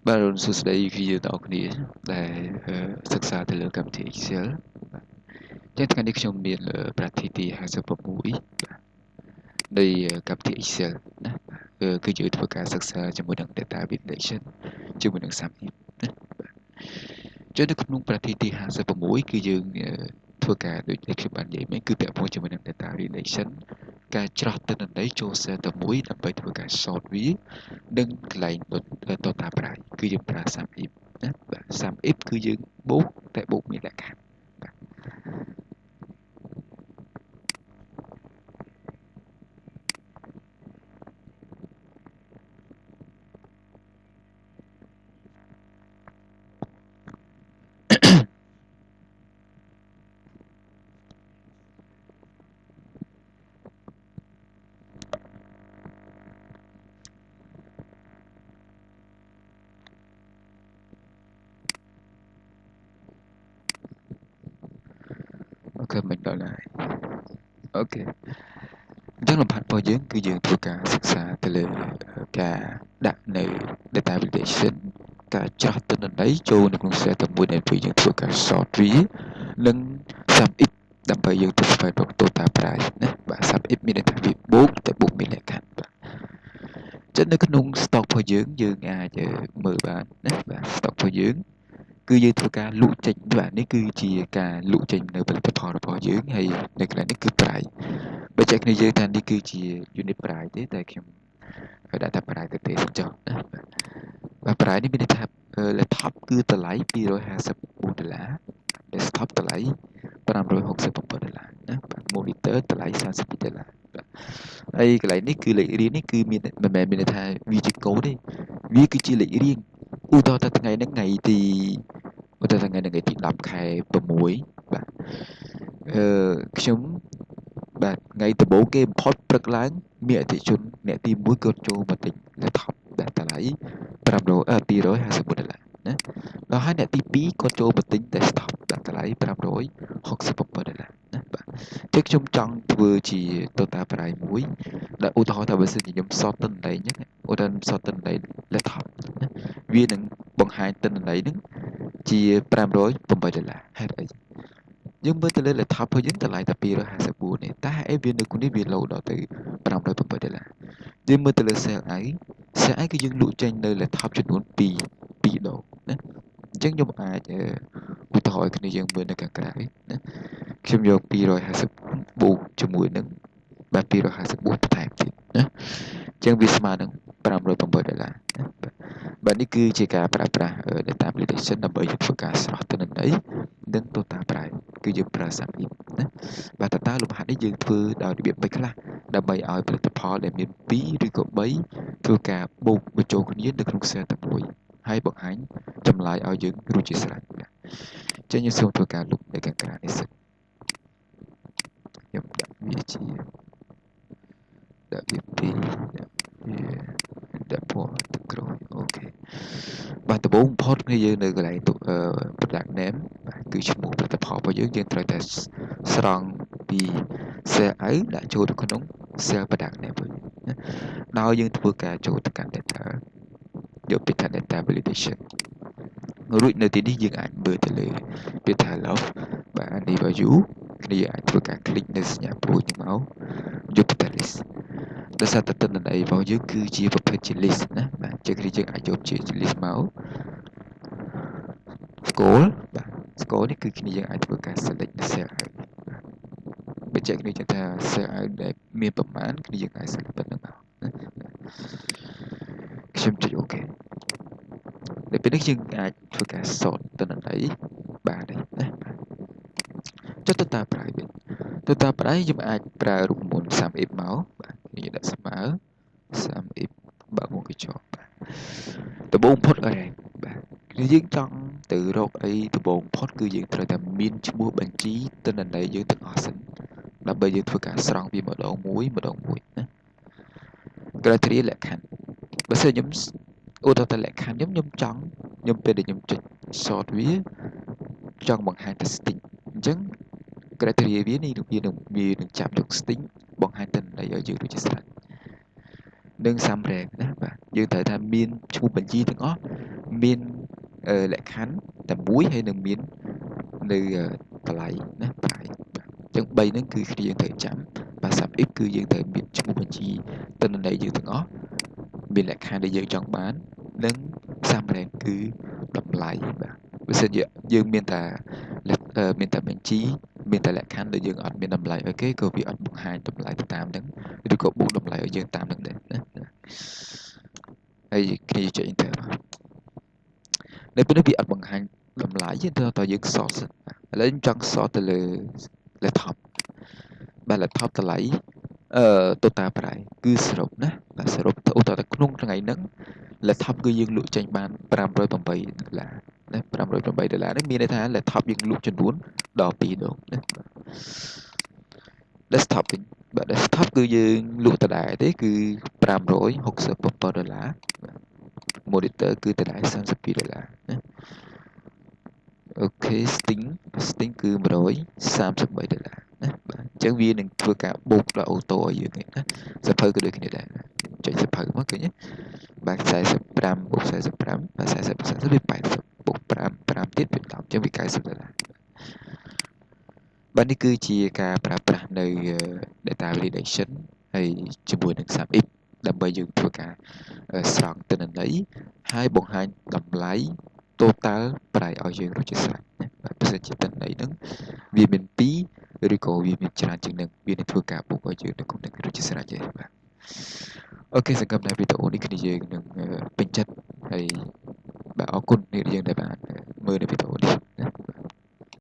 Baron sớm đây khi tao kia đểศึกษาទៅលើកម្មវិធី Excel ចឹងថ្ងៃនេះខ្ញុំមានប្រតិទិ56នៃកម្មវិធី Excel ណាគឺយើងធ្វើការសិក្សាជាមួយនឹង data validation ជាមួយនឹង SAMIP ណាចឹងនៅក្នុងប្រតិទិ56គឺយើងធ្វើការដូចខ្ញុំបាននិយាយមិញគឺពាក់ព័ន្ធជាមួយនឹង data validation ការច្រោះទិន្នន័យចូល cell តែមួយដើម្បីធ្វើការ sort វានិងកន្លែង data ប្រើគឺយើងប្រើ SAMIP ណាបាទ SAMIP គឺយើងបូកតែបូកមានលក្ខខណ្ឌបាទ អូខេមិនដល់ហើយអូខេអញ្ចឹងលំហាត់របស់យើងគឺយើងធ្វើការសិក្សាទៅលើការដាក់នៅ data validation ការច្រោះទិន្នន័យចូលនៅក្នុង cell តែមួយដើម្បីយើងធ្វើការ sort វានិង sum if ដើម្បីយើងទៅស្វែងរក total price ណាបាទ sum if មានន័យថាវាបូកតែបូកមានលក្ខខណ្ឌបាទចឹងនៅក្នុង stock របស់យើងអាចមើលបានណាបាទ stock របស់យើងគឺយើងធ្វើការលក់ចេញបាទនេះគឺជាការលក់ចេញនៅផលិតផលរបស់យើងហើយនៅកន្លែងនេះគឺ price បើចែកគ្នាយើងថានេះគឺជា unit price ទេតែខ្ញុំដាក់ថា price ទៅទេចុះណាបាទ price នេះមានន័យថា laptop គឺតម្លៃ$254 desktop តម្លៃ$567ណាបាទ monitor តម្លៃ$32បាទហើយកន្លែងនេះគឺលេខរៀងនេះគឺមានមិនមែនមានន័យថាវាជាកូដទេវាគឺជាលេខរៀងឧទាហរណ៍ថាថ្ងៃហ្នឹងថ្ងៃទីឧទាហរណ៍ថ្ងៃហ្នឹងថ្ងៃទី10ខែ6បាទខ្ញុំបាទថ្ងៃដំបូងគេបំផុតព្រឹកឡើងមានអតិថិជនអ្នកទី1គាត់ចូលមកទិញ laptop បាទតម្លៃ$254ណាដល់ហើយអ្នកទី2គាត់ចូលមកទិញ desktop បាទតម្លៃ$567ណាបាទតែខ្ញុំចង់ធ្វើជា total price មួយដែលឧទាហរណ៍ថាបើសិនជាខ្ញុំសតទិន្នន័យអញ្ចឹងឧទាហរណ៍សតទិន្នន័យ laptop ណាវានឹងបង្ហាញទិន្នន័យហ្នឹងជា$508ហេតុអីយើងមើលទៅលើ laptop របស់យើងតម្លៃតែ254នេះតែហេតុអីវានៅក្នុងនេះវា low ដល់ទៅ$508យើងមើលទៅលើ sell i គឺយើងលក់ចេញនៅ laptop ចំនួន2ដងណាអញ្ចឹងខ្ញុំអាចឧទាហរណ៍ឲ្យគ្នាយើងមើលនៅខាងក្រៅណាខ្ញុំយក254បូកជាមួយនឹងបាទ254បន្ថែមទៀតណាអញ្ចឹងវាស្មើនឹង$508ណាបាទនេះគឺជាការប្រើប្រាស់ data validation ដើម្បីធ្វើការស្រោះទិន្នន័យនិង total price គឺយើងប្រើ SAMIP ណាបាទតើលំហាត់នេះយើងធ្វើដោយរបៀបមិនខ្លះដើម្បីឲ្យផលិតផលដែលមាន2ឬក៏3ធ្វើការបូកបញ្ចូលគ្នានៅក្នុង cell តែមួយហើយបង្ហាញចម្លើយឲ្យយើងរួចជាស្រេចបាទចឹងយើងសូមធ្វើការលុបនៅខាងក្រៅនេះសិនខ្ញុំដាក់វាជាដាក់វា2ដាក់ពណ៌ទឹកក្រូចអូខេបាទដំបូងបំផុតគឺយើងនៅកន្លែងproduct name បាទគឺឈ្មោះផលិតផលរបស់យើងត្រូវតែស្រង់ពី cell out ដាក់ចូលទៅក្នុង cell product name វិញណាដោយយើងធ្វើការចូលទៅកាន់ data យកពីថា data validation រួចនៅទីនេះយើងអាចមើលទៅលើពាក្យថា love បាទ any value គ្នាអាចធ្វើការ click នៅសញ្ញាព្រួយនេះមកយកទៅ list ដោយសារតែទិន្នន័យរបស់យើងគឺជាប្រភេទជា list ណាបាទជាគ្រាយើងអាចយកជា list មក scroll បាទ scroll នេះគឺគ្នាយើងអាចធ្វើការ select នៅ cell out បើចែកគ្នាថា cell out ដែលមានប្រមាណគ្នាយើងអាច select ប៉ុណ្ណឹងមកណាខ្ញុំចុច OK នៅពេលនេះយើងអាចធ្វើការ sort ទិន្នន័យបានទេណាចុច total price វិញ total price យើងអាចប្រើរូបមន្ត SUMIF មកបាទយើងដាក់ស្មើ SUMIF បើកមុខកញ្ចក់បាទដំបូងផុត rank បាទគឺយើងចង់ទៅរកអីដំបូងផុតគឺយើងត្រូវតែមានឈ្មោះបញ្ជីទិន្នន័យយើងទាំងអស់សិនដើម្បីយើងធ្វើការស្រង់វាម្ដងមួយណា criteria លក្ខខណ្ឌបើសិនខ្ញុំឧទាហរណ៍តែលក្ខខណ្ឌខ្ញុំចង់ខ្ញុំពេលដែលខ្ញុំចុច sort វាចង់បង្ហាញតែ string អញ្ចឹង criteria វានឹងចាប់យក string បង្ហាញទិន្នន័យឲ្យយើងរួចជាស្រេចនិង sum rank ណាបាទយើងត្រូវថាមានឈ្មោះបញ្ជីទាំងអស់ មានលក្ខខណ្ឌតែមួយហើយនឹងមាននៅតម្លៃណា price បាទអញ្ចឹង3ហ្នឹងគឺគ្នាយើងត្រូវចាំបាទ sum if គឺយើងត្រូវមានឈ្មោះបញ្ជីទិន្នន័យយើងទាំងអស់មានលក្ខខណ្ឌដែលយើងចង់បាននិង sum rank គឺតម្លៃបាទបើសិនជាយើងមានតែបញ្ជីមានតែលក្ខខណ្ឌដែលយើងអត់មានតម្លៃឲ្យគេក៏វាអត់បង្ហាញតម្លៃទៅតាមហ្នឹងឬក៏បូកតម្លៃឲ្យយើងតាមហ្នឹងដែរណាហើយគ្នាយើងចុច enter បាទនៅពេលនេះវាអត់បង្ហាញតម្លៃទេតើយើងសតសិនបាទឥឡូវខ្ញុំចង់សតទៅលើ laptop បាទ laptop តម្លៃtotal price គឺសរុបណាបាទសរុបទៅឧទាហរណ៍ក្នុងថ្ងៃហ្នឹង laptop គឺយើងលក់ចេញបាន$508ណា$508នេះមានន័យថា laptop យើងលក់ចំនួនដល់2ដងណា desktop វិញបាទ desktop គឺយើងលក់ដដែលទេគឺ$567 បាទ monitor គឺដដែល$32ណាអូខេ Steam គឺ$133ណាបាទអញ្ចឹងវានឹងធ្វើការបូកដល់អូតូឲ្យយើងណាសភៅក៏ដូចគ្នាដែរចុចសភៅមកឃើញទេបាទ45បូក45បាទ40%វា80បូក5ទៀតវា10អញ្ចឹងវា$90បាទនេះគឺជាការប្រើប្រាស់នៅ data validation ហើយជាមួយនឹង sum if ដើម្បីយើងធ្វើការស្រង់ទិន្នន័យហើយបង្ហាញតម្លៃ total price ឲ្យយើងរួចជាស្រេចណាបាទបើសិនជាទិន្នន័យហ្នឹងវាមាន2ឬក៏វាមានច្រើនជាងនឹងវានឹងធ្វើការបូកឲ្យយើងនៅក្នុងនឹងរួចជាស្រេចទេបាទអូខេសង្ឃឹមថាវីដេអូនេះគ្នាយើងនឹងពេញចិត្តហើយបាទអរគុណអ្នកយើងដែលបានមើលនៅវីដេអូនេះណា